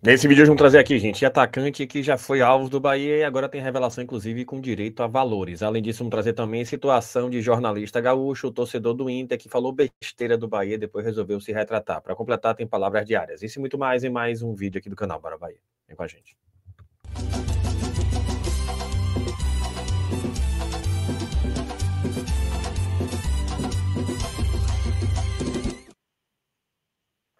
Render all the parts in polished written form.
Nesse vídeo vamos trazer aqui, gente, atacante que já foi alvo do Bahia e agora tem revelação, inclusive, com direito a valores. Além disso, vamos trazer também situação de jornalista gaúcho, o torcedor do Inter, que falou besteira do Bahia e depois resolveu se retratar. Para completar, tem palavras diárias. Isso e muito mais em mais um vídeo aqui do canal Bora Bahia. Vem com a gente.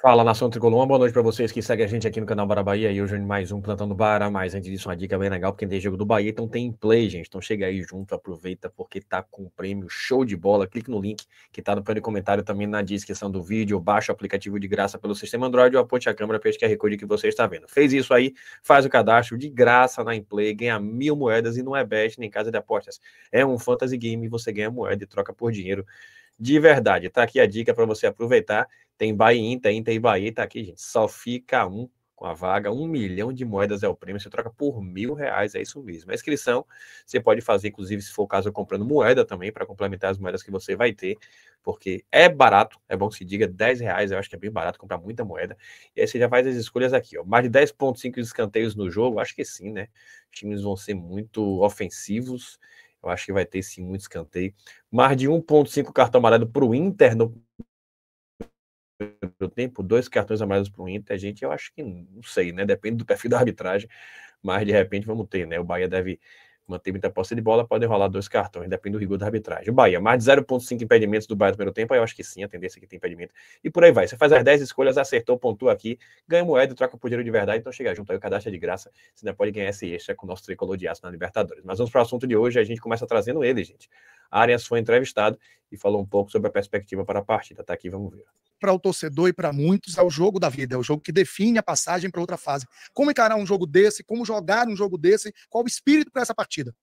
Fala, nação tricolor, uma boa noite para vocês que seguem a gente aqui no canal Bora Bahia. E hoje mais um Plantão do Bara, mas antes disso uma dica bem legal, porque tem jogo do Bahia, então tem play, gente. Então chega aí junto, aproveita, porque tá com prêmio show de bola. Clique no link que tá no primeiro comentário também na descrição do vídeo, baixa o aplicativo de graça pelo sistema Android ou aponte a câmera para esse QR Code que você está vendo. Fez isso aí, faz o cadastro de graça na Inplay, ganha 1000 moedas e não é bet nem casa de apostas. É um fantasy game, você ganha moeda e troca por dinheiro de verdade. Tá aqui a dica para você aproveitar. Tem Bahia, Inter e Bahia, tá aqui, gente. Só fica um com a vaga, 1 milhão de moedas é o prêmio, você troca por R$ 1.000, é isso mesmo. A inscrição você pode fazer, inclusive, se for o caso, comprando moeda também, para complementar as moedas que você vai ter, porque é barato, é bom que se diga, R$ 10, eu acho que é bem barato comprar muita moeda. E aí você já faz as escolhas aqui, ó. Mais de 10,5 escanteios no jogo, acho que sim, né? Os times vão ser muito ofensivos, eu acho que vai ter sim muito escanteio. Mais de 1,5 cartão amarelo para o Inter no tempo, 2 cartões amarelos para o Inter, gente, eu acho que não sei, né? Depende do perfil da arbitragem, mas de repente vamos ter, né? O Bahia deve manter muita posse de bola, pode rolar 2 cartões, depende do rigor da arbitragem. O Bahia, mais de 0,5 impedimentos do Bahia no primeiro tempo, eu acho que sim, a tendência é que tem impedimento. E por aí vai. Você faz as 10 escolhas, acertou, pontua aqui, ganha moeda e troca por dinheiro de verdade, então chega junto aí, o cadastro é de graça, você ainda pode ganhar esse extra com o nosso tricolor de aço na Libertadores. Mas vamos para o assunto de hoje, a gente começa trazendo ele, gente. Arias foi entrevistado e falou um pouco sobre a perspectiva para a partida. Tá aqui, vamos ver. Para o torcedor e para muitos, é o jogo da vida, é o jogo que define a passagem para outra fase. Como encarar um jogo desse, como jogar um jogo desse, qual o espírito para essa partida?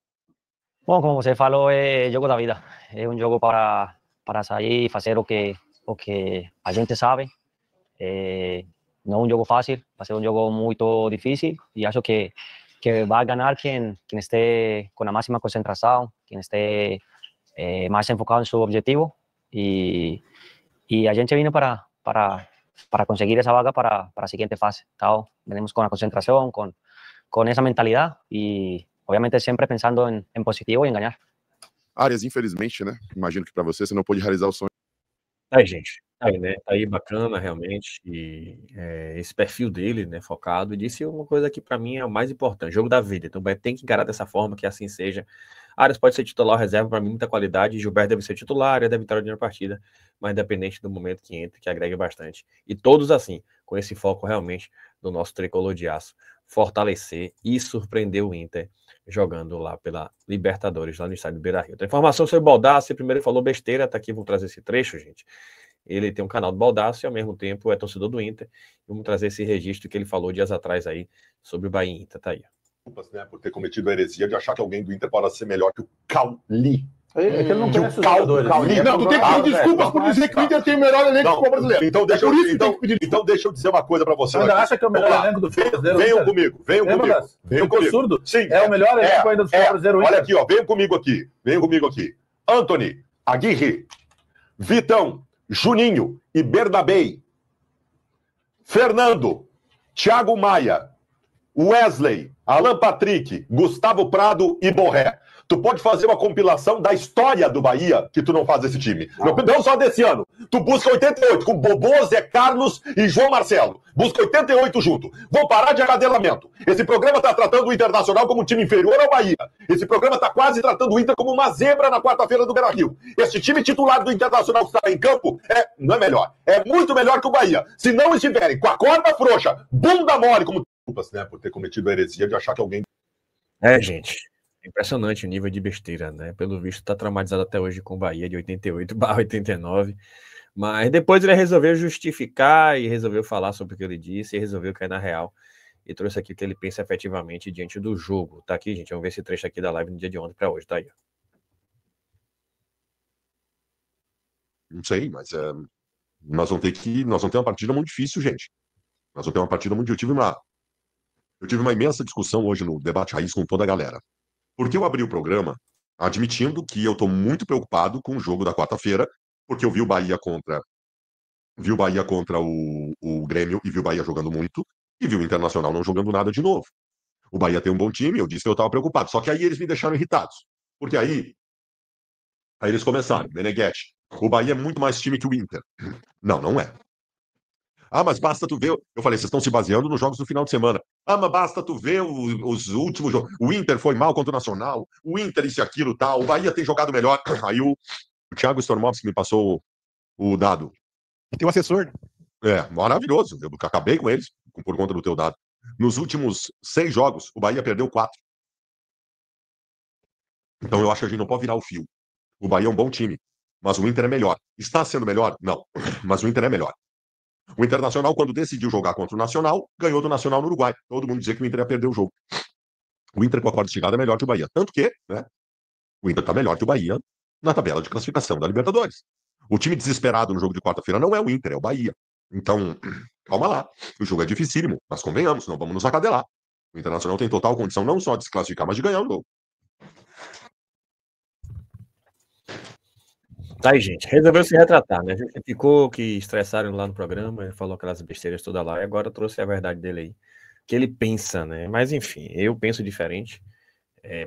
Bom, como você falou, é jogo da vida. É um jogo para sair e fazer o que a gente sabe. Não é um jogo fácil, vai ser um jogo muito difícil e acho que vai ganhar quem esteja com a máxima concentração, quem esteja mais enfocado em seu objetivo e a gente vino para conseguir essa vaga para a seguinte fase. Então, venimos com a concentração, com essa mentalidade e, obviamente, sempre pensando em positivo e em ganhar. Arias, infelizmente, né? Imagino que para você não pôde realizar o sonho. Aí, gente. Aí, né? Tá aí bacana, realmente. E, esse perfil dele, né? Focado. E disse uma coisa que para mim é o mais importante: jogo da vida. Então, tem que encarar dessa forma, que assim seja. Arias pode ser titular ou reserva, para mim, muita qualidade. Gilberto deve ser titular, Arias deve estar na partida, mas independente do momento que entra, que agrega bastante. E todos assim, com esse foco realmente do nosso tricolor de aço, fortalecer e surpreender o Inter jogando lá pela Libertadores, lá no estádio do Beira-Rio. Então, informação sobre o Baldassi, primeiro falou besteira, tá aqui, vou trazer esse trecho, gente. Ele tem um canal do Baldassi e ao mesmo tempo é torcedor do Inter. Vamos trazer esse registro que ele falou dias atrás aí sobre o Bahia e Inter, tá aí. Né, por ter cometido a heresia de achar que alguém do Inter pode ser melhor que o Cauli. É que ele não conhece os jogadores. Não, tu tem que pedir desculpas por dizer que o Inter tem o melhor elenco do futebol brasileiro. Então deixa eu dizer uma coisa pra você. Você acha que é o melhor elenco do futebol brasileiro? Venham comigo, venham comigo. Surdo? Sim. É o melhor elenco ainda do futebol brasileiro. Olha aqui, ó, venham comigo aqui. Anthony, Aguirre, Vitão, Juninho e Bernabei, Fernando, Thiago Maia, Wesley, Alan Patrick, Gustavo Prado e Borré. Tu pode fazer uma compilação da história do Bahia que tu não faz esse time. Não só desse ano. Tu busca 88 com Bobô, Zé Carlos e João Marcelo. Busca 88 junto. Vão parar de acadelamento. Esse programa tá tratando o Internacional como um time inferior ao Bahia. Esse programa tá quase tratando o Inter como uma zebra na quarta-feira do Beira-Rio. Esse time titular do Internacional que está em campo não é melhor. É muito melhor que o Bahia. Se não estiverem com a corda frouxa, bunda mole, como né, por ter cometido a heresia de achar que alguém... Gente, é impressionante o nível de besteira, né? Pelo visto tá traumatizado até hoje com o Bahia de 88/89, mas depois ele resolveu justificar e resolveu falar sobre o que ele disse e resolveu cair na real e trouxe aqui o que ele pensa efetivamente diante do jogo. Tá aqui, gente, vamos ver esse trecho aqui da live no dia de ontem para hoje, tá aí. Não sei, mas nós vamos ter uma partida muito difícil, gente. Nós vamos ter uma partida muito... Eu tive uma imensa discussão hoje no Debate Raiz com toda a galera. Porque eu abri o programa admitindo que eu estou muito preocupado com o jogo da quarta-feira, porque eu vi o Bahia contra o Grêmio e vi o Bahia jogando muito. e viu o Internacional não jogando nada de novo. O Bahia tem um bom time, eu disse que eu estava preocupado. Só que aí eles me deixaram irritados. Porque aí eles começaram, Meneghetti. O Bahia é muito mais time que o Inter. Não, não é. Ah, mas basta tu ver. Eu falei, vocês estão se baseando nos jogos do final de semana. Ah, mas basta tu ver os últimos jogos. O Inter foi mal contra o Nacional. O Inter isso e aquilo tal. O Bahia tem jogado melhor. Aí o Thiago Stormovski me passou o dado. Tem um assessor. É, maravilhoso. Eu acabei com eles por conta do teu dado. Nos últimos 6 jogos, o Bahia perdeu 4. Então eu acho que a gente não pode virar o fio. O Bahia é um bom time, mas o Inter é melhor. Está sendo melhor? Não, mas o Inter é melhor. O Internacional, quando decidiu jogar contra o Nacional, ganhou do Nacional no Uruguai. Todo mundo dizia que o Inter ia perder o jogo. O Inter com a quarta chegada é melhor que o Bahia. Tanto que, né, o Inter está melhor que o Bahia na tabela de classificação da Libertadores. O time desesperado no jogo de quarta-feira não é o Inter, é o Bahia. Então, calma lá. O jogo é dificílimo, mas convenhamos, não vamos nos acadelar. O Internacional tem total condição não só de se classificar, mas de ganhar o jogo. Tá aí, gente. Resolveu se retratar, né? Justificou que estressaram lá no programa, ele falou aquelas besteiras toda lá, e agora trouxe a verdade dele aí. Que ele pensa, né? Mas enfim, eu penso diferente.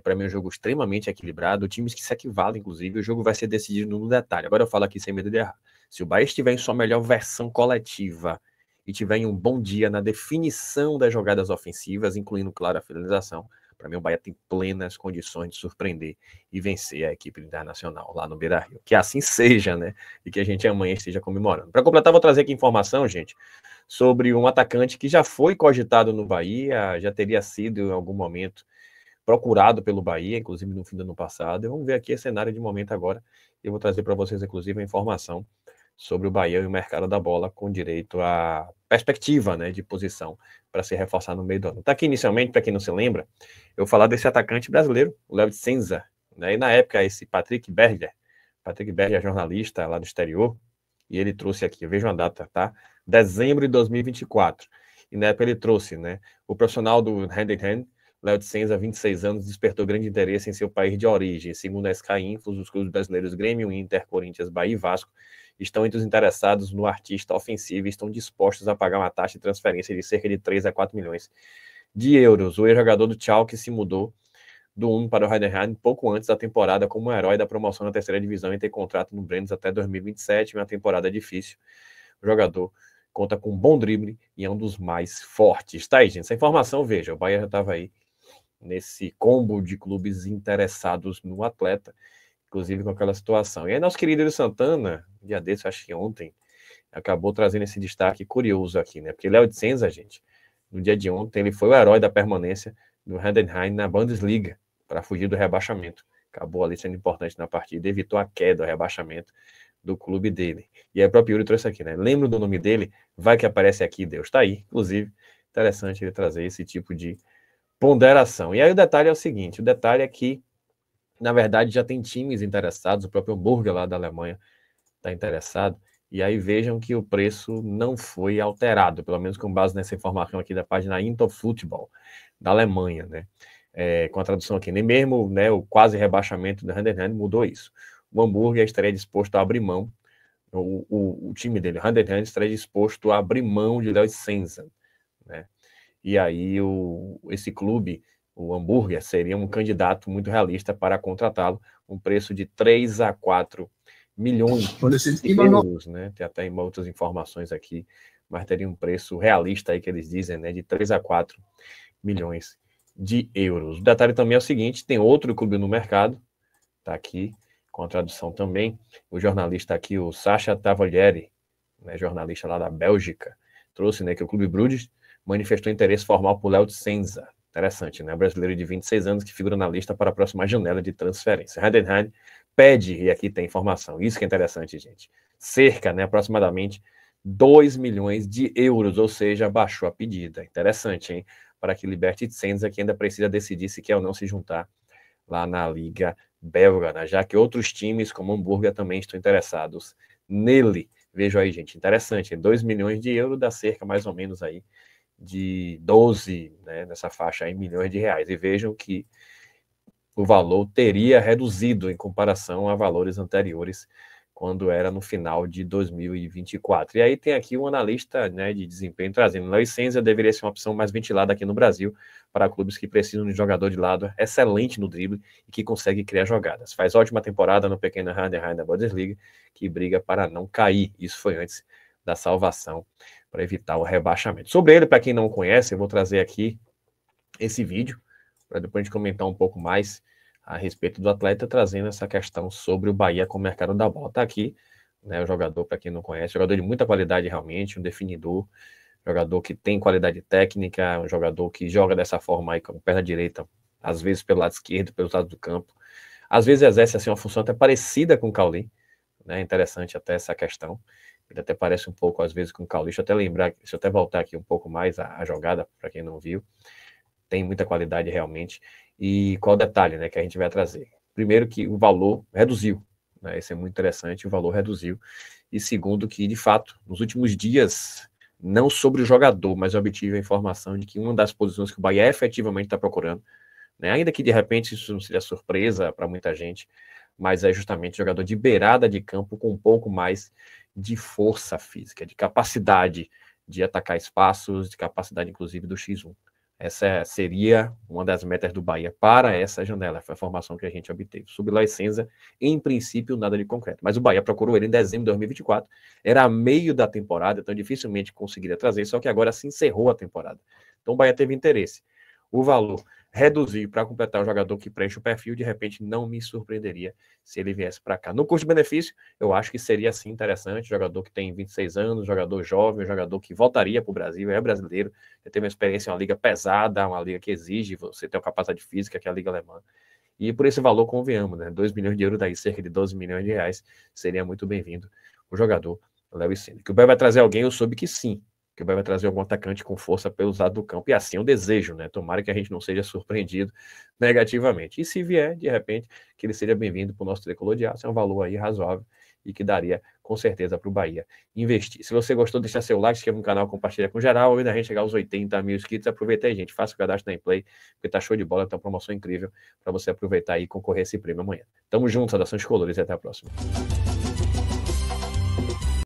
Para mim é um jogo extremamente equilibrado, times que se equivalem, inclusive, o jogo vai ser decidido no detalhe. Agora eu falo aqui sem medo de errar. Se o Bahia estiver em sua melhor versão coletiva e tiver em um bom dia na definição das jogadas ofensivas, incluindo, claro, a finalização, para mim o Bahia tem plenas condições de surpreender e vencer a equipe internacional lá no Beira-Rio. Que assim seja, né? E que a gente amanhã esteja comemorando. Para completar, vou trazer aqui informação, gente, sobre um atacante que já foi cogitado no Bahia, já teria sido em algum momento procurado pelo Bahia, inclusive no fim do ano passado. Vamos ver aqui esse cenário de momento agora. Eu vou trazer para vocês, inclusive, a informação sobre o Bahia e o mercado da bola, com direito à perspectiva, né, de posição para se reforçar no meio do ano. Está aqui inicialmente, para quem não se lembra, eu vou falar desse atacante brasileiro, o Léo de Senza, né, e na época esse Patrick Berger é jornalista lá do exterior, e ele trouxe aqui, vejam a data, tá? Dezembro de 2024. E na época ele trouxe, né, o profissional do Hand in Hand, Léo de Senza, 26 anos, despertou grande interesse em seu país de origem. Segundo a Sky Info, os clubes brasileiros Grêmio, Inter, Corinthians, Bahia e Vasco estão entre os interessados no artista ofensivo e estão dispostos a pagar uma taxa de transferência de cerca de 3 a 4 milhões de euros. O ex-jogador do Schalke se mudou do 1 para o Heidenheim pouco antes da temporada como herói da promoção na terceira divisão e ter contrato no Brands até 2027, uma temporada difícil. O jogador conta com um bom drible e é um dos mais fortes. Tá aí, gente, essa informação, veja, o Bahia já estava aí nesse combo de clubes interessados no atleta, inclusive com aquela situação. E aí nosso querido Eli Santana, um dia desse, acho que ontem, acabou trazendo esse destaque curioso aqui, né? Porque Léo de Senza, gente, no dia de ontem, ele foi o herói da permanência do Heidenheim na Bundesliga, para fugir do rebaixamento. Acabou ali sendo importante na partida, evitou a queda, o rebaixamento do clube dele. E aí o próprio Yuri trouxe aqui, né? Lembro do nome dele, vai que aparece aqui, Deus tá aí. Inclusive, interessante ele trazer esse tipo de ponderação. E aí o detalhe é o seguinte, o detalhe é que, na verdade, já tem times interessados, o próprio Hamburger lá da Alemanha está interessado, e aí vejam que o preço não foi alterado, pelo menos com base nessa informação aqui da página Interfootball, da Alemanha, né? Com a tradução aqui, nem mesmo, né, o quase rebaixamento do Heidenheim mudou isso. O Hamburger estaria disposto a abrir mão, o time dele, o Heidenheim, estaria disposto a abrir mão de Léo Senza, né? E aí esse clube, o Hamburger, seria um candidato muito realista para contratá-lo, um preço de 3 a 4 milhões de euros, né? Tem até outras informações aqui, mas teria um preço realista aí que eles dizem, né? De 3 a 4 milhões de euros. O detalhe também é o seguinte, tem outro clube no mercado, tá aqui, com a tradução também, o jornalista aqui, o Sacha Tavolieri, né, jornalista lá da Bélgica, trouxe, né, que o Clube Bruges manifestou interesse formal por Léo de Senza. Interessante, né? Brasileiro de 26 anos que figura na lista para a próxima janela de transferência. Heidenheim pede, e aqui tem informação, isso que é interessante, gente, cerca, né, aproximadamente 2 milhões de euros, ou seja, baixou a pedida. Interessante, hein? Para que liberte Senza, que ainda precisa decidir se quer ou não se juntar lá na Liga Belga, né? Já que outros times, como Hamburger, também estão interessados nele. Veja aí, gente, interessante, 2 milhões de euros dá cerca mais ou menos aí de 12, né, nessa faixa aí, milhões de reais. E vejam que o valor teria reduzido em comparação a valores anteriores quando era no final de 2024. E aí tem aqui um analista, né, de desempenho trazendo: Léo Senza deveria ser uma opção mais ventilada aqui no Brasil para clubes que precisam de um jogador de lado excelente no drible e que consegue criar jogadas. Faz ótima temporada no pequeno Heidenheim da Bundesliga, que briga para não cair. Isso foi antes da salvação, para evitar o rebaixamento. Sobre ele, para quem não conhece, eu vou trazer aqui esse vídeo, para depois a gente comentar um pouco mais a respeito do atleta, trazendo essa questão sobre o Bahia com o mercado da bola. Está aqui, né, o jogador, para quem não conhece, jogador de muita qualidade realmente, um definidor, jogador que tem qualidade técnica, um jogador que joga dessa forma aí com a perna direita, às vezes pelo lado esquerdo, pelo lado do campo, às vezes exerce assim uma função até parecida com o Cauli, né, interessante até essa questão, ele até parece um pouco às vezes com o Cauli. Deixa eu até lembrar, deixa eu até voltar aqui um pouco mais a jogada, para quem não viu, tem muita qualidade realmente. E qual o detalhe, né, que a gente vai trazer? Primeiro, que o valor reduziu, né, isso é muito interessante, o valor reduziu. E segundo, que de fato, nos últimos dias, não sobre o jogador, mas eu obtive a informação de que uma das posições que o Bahia efetivamente está procurando, né, ainda que de repente isso não seja surpresa para muita gente, mas é justamente jogador de beirada de campo com um pouco mais de força física, de capacidade de atacar espaços, de capacidade inclusive do X1. Essa seria uma das metas do Bahia para essa janela. Foi a formação que a gente obteve. Sobre Léo Senza, em princípio, nada de concreto. Mas o Bahia procurou ele em dezembro de 2024. Era meio da temporada, então dificilmente conseguiria trazer, só que agora se encerrou a temporada. Então o Bahia teve interesse. O valor reduziu para completar um jogador que preenche o perfil, de repente não me surpreenderia se ele viesse para cá. No custo-benefício, eu acho que seria assim interessante, jogador que tem 26 anos, jogador jovem, jogador que voltaria para o Brasil, é brasileiro, já teve uma experiência em uma liga pesada, uma liga que exige você ter uma capacidade física, que é a liga alemã. E por esse valor, convenhamos, né? 2 milhões de euros, daí cerca de 12 milhões de reais, seria muito bem-vindo o jogador Léo Senza. Que o Bahia vai trazer alguém, eu soube que sim, que o Bahia vai trazer algum atacante com força pelo lado do campo, e assim eu desejo, né? Tomara que a gente não seja surpreendido negativamente. E se vier, de repente, que ele seja bem-vindo para o nosso tricolor de aço, é um valor aí razoável e que daria com certeza para o Bahia investir. Se você gostou, deixa seu like, se inscreva no canal, compartilha com geral, e da gente chegar aos 80 mil inscritos, aproveita aí, gente, faça o cadastro na Play, porque tá show de bola, tá uma promoção incrível para você aproveitar e concorrer a esse prêmio amanhã. Tamo junto, saudações colores e até a próxima.